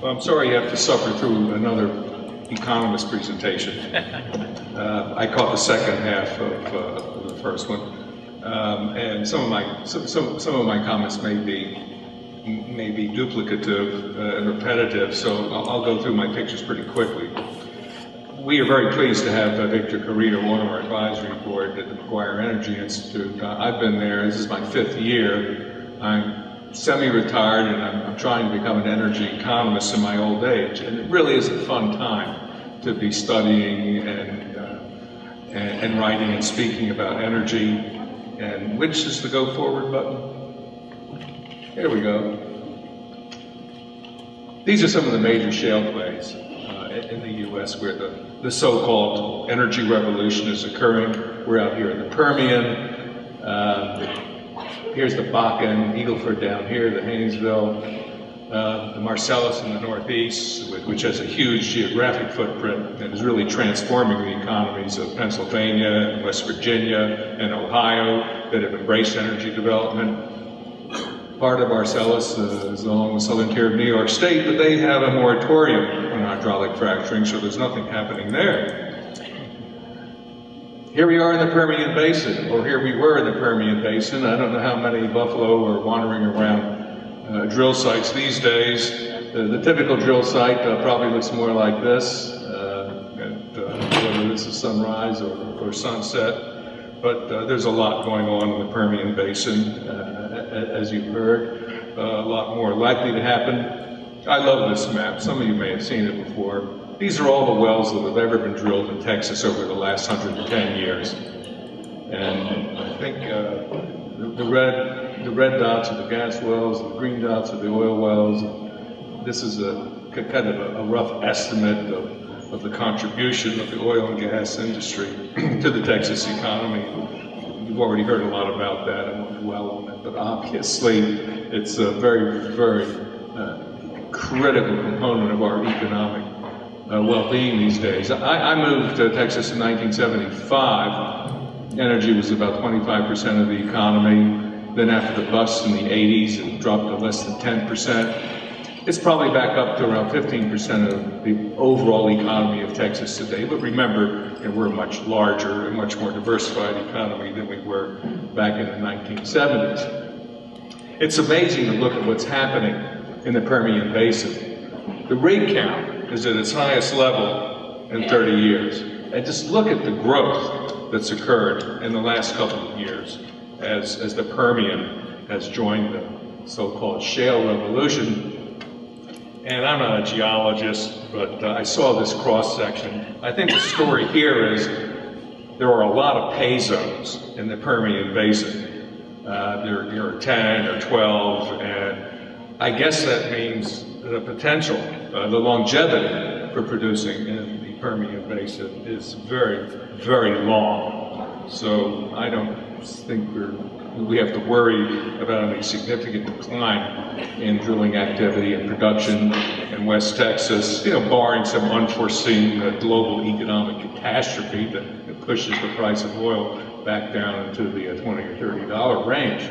Well, I'm sorry you have to suffer through another economist presentation. I caught the second half of the first one, and some of my comments may be duplicative and repetitive, so I'll go through my pictures pretty quickly. We are very pleased to have Victor Carrito on our advisory board at the Maguire Energy Institute. I've been there, this is my 5th year. I'm semi-retired and I'm trying to become an energy economist in my old age. And it really is a fun time to be studying and writing and speaking about energy. And which is the go forward button? Here we go. These are some of the major shale plays in the U.S. where the so-called energy revolution is occurring. We're out here in the Permian. Here's the Bakken, Eagle Ford down here, the Haynesville, the Marcellus in the northeast, which has a huge geographic footprint and is really transforming the economies of Pennsylvania and West Virginia and Ohio that have embraced energy development. Part of Marcellus is along the southern tier of New York State, but they have a moratorium on hydraulic fracturing, so there's nothing happening there. Here we are in the Permian Basin, or here we were in the Permian Basin. I don't know how many buffalo are wandering around drill sites these days. The typical drill site probably looks more like this, whether this is sunrise or sunset. But there's a lot going on in the Permian Basin, as you've heard. A lot more likely to happen. I love this map. Some of you may have seen it before. These are all the wells that have ever been drilled in Texas over the last 110 years. And I think the red dots are the gas wells, the green dots are the oil wells. This is kind of a rough estimate of the contribution of the oil and gas industry to the Texas economy. You've already heard a lot about that. I won't dwell on it, but obviously it's a very, very critical component of our economic well-being these days. I moved to Texas in 1975. Energy was about 25% of the economy. Then after the bust in the 80s, it dropped to less than 10%. It's probably back up to around 15% of the overall economy of Texas today. But remember, we're a much larger and much more diversified economy than we were back in the 1970s. It's amazing to look at what's happening in the Permian Basin. The rig count is at its highest level in 30 years. And just look at the growth that's occurred in the last couple of years as the Permian has joined the so-called shale revolution. And I'm not a geologist, but I saw this cross-section. I think the story here is there are a lot of pay zones in the Permian Basin. There are 10 or 12, and I guess that means the potential, the longevity for producing in the Permian Basin is very, very long. So I don't think we have to worry about any significant decline in drilling activity and production in West Texas, barring some unforeseen global economic catastrophe that pushes the price of oil back down into the $20 or $30 range.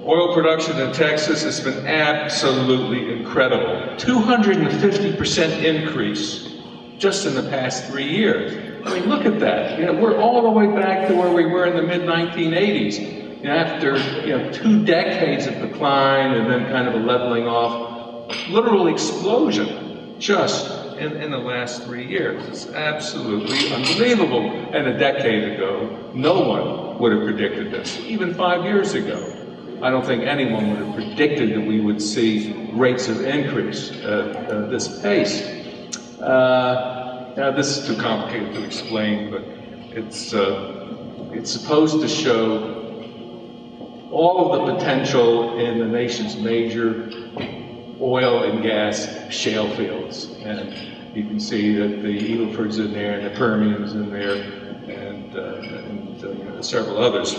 Oil production in Texas has been absolutely incredible. 250% increase just in the past 3 years. I mean, look at that. We're all the way back to where we were in the mid-1980s. After 2 decades of decline and then kind of a leveling off, literal explosion just in the last 3 years. It's absolutely unbelievable. And a decade ago, no one would have predicted this. Even 5 years ago, I don't think anyone would have predicted that we would see rates of increase at this pace. Now, this is too complicated to explain, but it's supposed to show all of the potential in the nation's major oil and gas shale fields. And you can see that the Eagle Ford's in there, and the Permian's in there, and several others.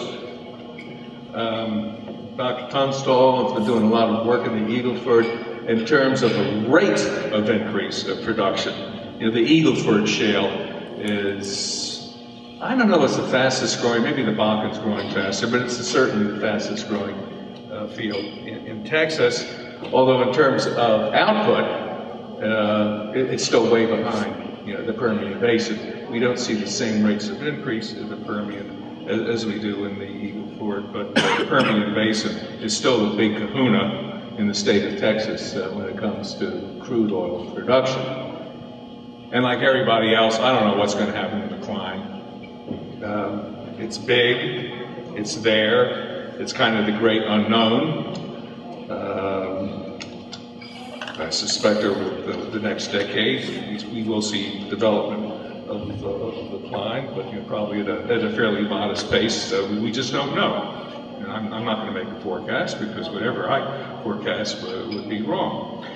Dr. Tunstall has been doing a lot of work in the Eagle Ford in terms of the rate of increase of production. The Eagle Ford shale is, I don't know if it's the fastest growing, maybe the Bakken's growing faster, but it's certainly the fastest growing field in Texas. Although in terms of output, it's still way behind, the Permian Basin. We don't see the same rates of increase in the Permian as we do in the Eagle Ford, but the Permian Basin is still the big kahuna in the state of Texas when it comes to crude oil production. And like everybody else, I don't know what's going to happen to the decline. It's big, it's there, it's kind of the great unknown. I suspect over the next decade, we will see development of the decline, but probably at a fairly modest pace. We just don't know. And I'm not going to make a forecast because whatever I forecast would be wrong.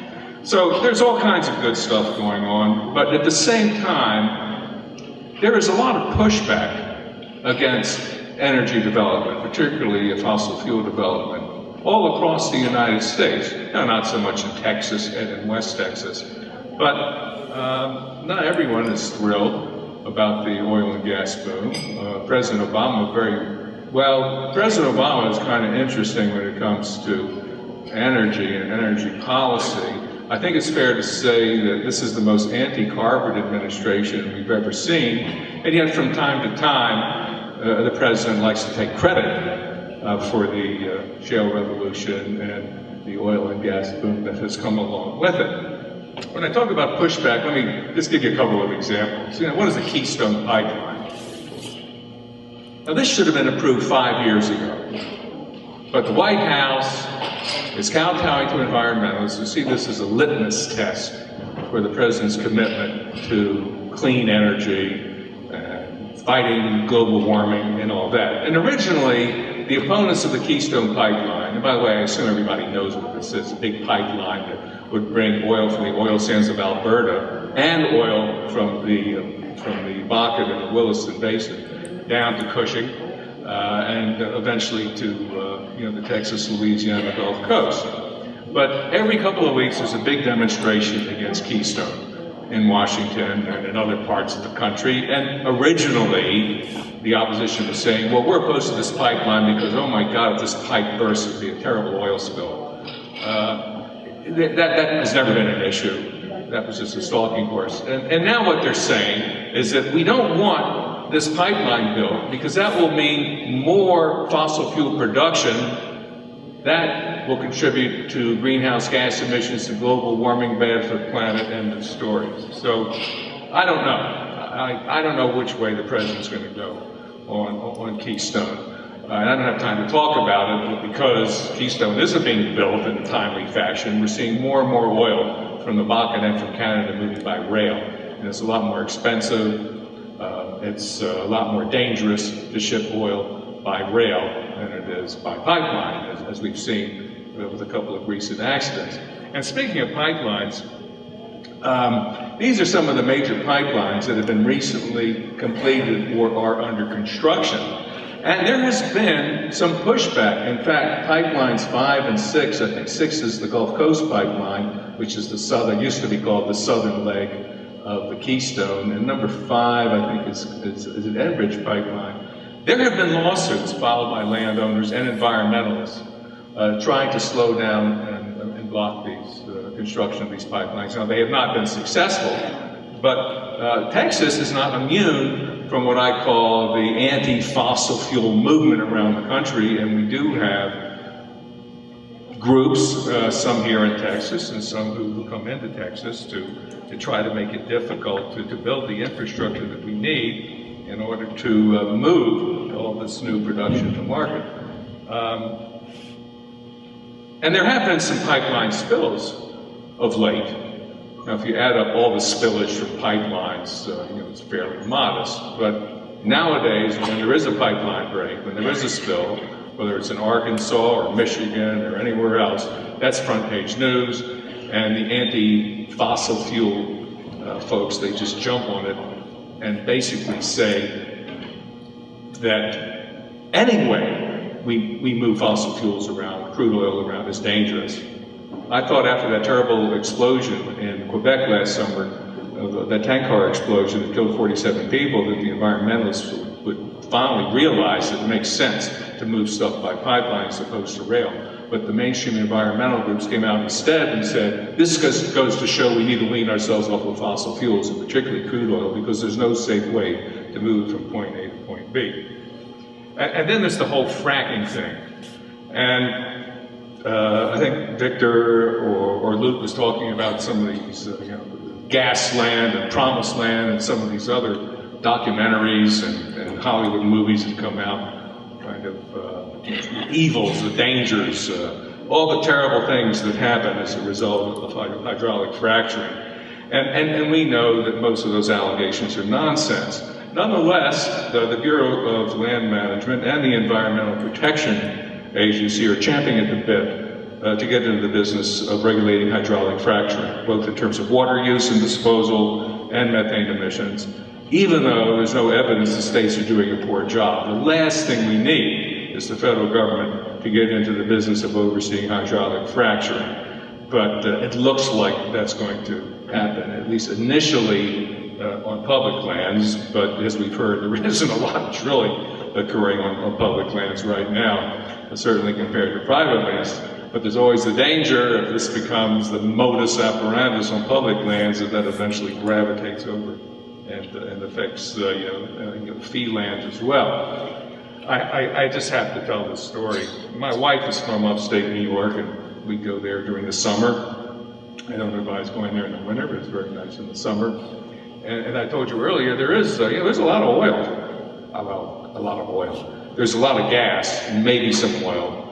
So there's all kinds of good stuff going on, but at the same time, there is a lot of pushback against energy development, particularly fossil fuel development, all across the United States. Not so much in Texas and in West Texas, but not everyone is thrilled about the oil and gas boom. President Obama President Obama is kind of interesting when it comes to energy and energy policy. I think it's fair to say that this is the most anti-carbon administration we've ever seen, and yet from time to time, the president likes to take credit for the shale revolution and the oil and gas boom that has come along with it. When I talk about pushback, let me just give you a couple of examples. What is the Keystone Pipeline? Now, this should have been approved 5 years ago, but the White House is kowtowing to environmentalists who see this as a litmus test for the president's commitment to clean energy, fighting global warming and all that. And originally, the opponents of the Keystone Pipeline, and by the way, I assume everybody knows what this is, a big pipeline that would bring oil from the oil sands of Alberta and oil from the Bakken and the Williston Basin down to Cushing and eventually to the Texas, Louisiana Gulf Coast. But every couple of weeks, there's a big demonstration against Keystone in Washington and in other parts of the country. And originally, the opposition was saying, well, we're opposed to this pipeline because, oh my God, if this pipe bursts, it would be a terrible oil spill. That has never been an issue. That was just a stalking horse. And now what they're saying is that we don't want this pipeline built because that will mean more fossil fuel production. That will contribute to greenhouse gas emissions and global warming, bad for the planet, end of story. So I don't know. I don't know which way the president's going to go on Keystone. I don't have time to talk about it, but because Keystone isn't being built in a timely fashion, we're seeing more and more oil from the Bakken and from Canada moving by rail. And it's a lot more expensive. It's a lot more dangerous to ship oil by rail than it is by pipeline, as we've seen with a couple of recent accidents. And speaking of pipelines, these are some of the major pipelines that have been recently completed or are under construction. And there has been some pushback. In fact, pipelines 5 and 6, I think 6 is the Gulf Coast pipeline, which is the southern, used to be called the southern leg of the Keystone, and number 5, I think, is an Enbridge pipeline. There have been lawsuits filed by landowners and environmentalists trying to slow down and block these construction of these pipelines. Now, they have not been successful, but Texas is not immune from what I call the anti-fossil fuel movement around the country, and we do have groups, some here in Texas and some who come into Texas to try to make it difficult to build the infrastructure that we need in order to move all this new production to market. And there have been some pipeline spills of late. Now, if you add up all the spillage from pipelines, it's fairly modest. But nowadays, when there is a pipeline break, when there is a spill, whether it's in Arkansas or Michigan or anywhere else, that's front page news. And the anti-fossil fuel folks, they just jump on it and basically say that any way we move fossil fuels around, crude oil around, is dangerous. I thought after that terrible explosion in Quebec last summer, that tank car explosion that killed 47 people, that the environmentalists would finally realize that it makes sense to move stuff by pipeline as opposed to rail. but the mainstream environmental groups came out instead and said, this goes to show we need to wean ourselves off of fossil fuels, and particularly crude oil, because there's no safe way to move from point A to point B. And then there's the whole fracking thing. And I think Victor or Luke was talking about some of these gas land and promised land and some of these other documentaries and Hollywood movies that come out, kind of the evils, the dangers, all the terrible things that happen as a result of hydraulic fracturing. And we know that most of those allegations are nonsense. Nonetheless, the Bureau of Land Management and the Environmental Protection Agency are champing at the bit to get into the business of regulating hydraulic fracturing, both in terms of water use and disposal and methane emissions, even though there's no evidence the states are doing a poor job. The last thing we need is the federal government to get into the business of overseeing hydraulic fracturing. But it looks like that's going to happen, at least initially on public lands, but as we've heard, there isn't a lot of drilling occurring on public lands right now, certainly compared to private lands. But there's always the danger, if this becomes the modus operandi on public lands, that eventually gravitates over and affects fee lands as well. I just have to tell this story. My wife is from upstate New York, and we go there during the summer. I don't advise going there in the winter, but it's very nice in the summer. And I told you earlier, there's a lot of oil. Well, a lot of oil. There's a lot of gas, and maybe some oil,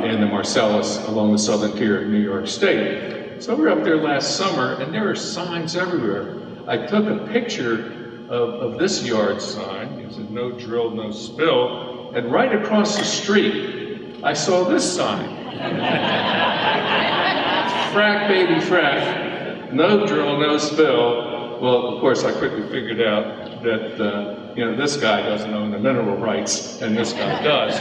in the Marcellus along the southern tier of New York State. So we were up there last summer, and there are signs everywhere. I took a picture of this yard sign. It said no drill, no spill. And right across the street, I saw this sign. Frack, baby, frack. No drill, no spill. Well, of course, I quickly figured out that this guy doesn't own the mineral rights, and this guy does.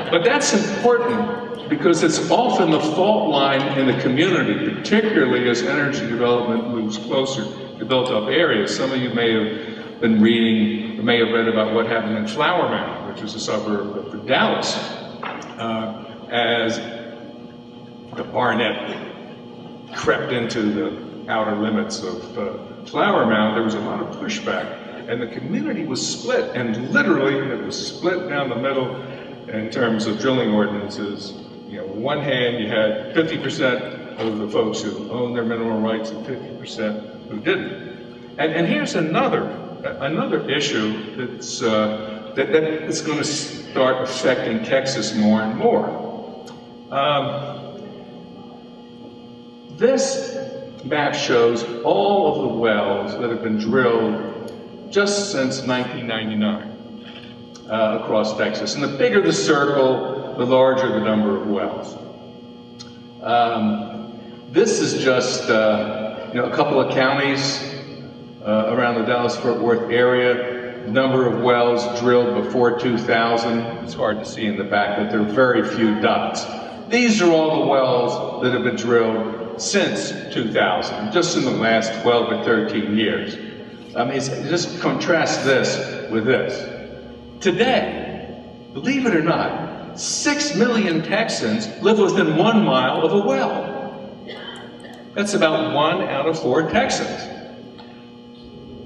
But that's important, because it's often the fault line in the community, particularly as energy development moves closer to built-up areas. Some of you may have been reading, or may have read about what happened in Flower Mound, which is a suburb of Dallas, as the Barnett crept into the outer limits of Flower Mound. There was a lot of pushback, and the community was split, and literally it was split down the middle in terms of drilling ordinances. On one hand, you had 50% of the folks who owned their mineral rights and 50% who didn't. And here's another issue that's going to start affecting Texas more and more. This map shows all of the wells that have been drilled just since 1999 across Texas. And the bigger the circle, the larger the number of wells. This is just a couple of counties around the Dallas-Fort Worth area. The number of wells drilled before 2000. It's hard to see in the back, but there are very few dots. These are all the wells that have been drilled since 2000, just in the last 12 or 13 years. I mean, just contrast this with this. Today, believe it or not, 6 million Texans live within 1 mile of a well. That's about 1 out of 4 Texans.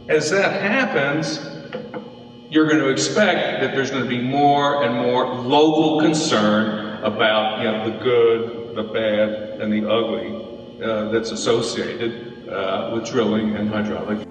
As that happens, you're going to expect that there's going to be more and more local concern about the good, the bad, and the ugly that's associated with drilling and hydraulic.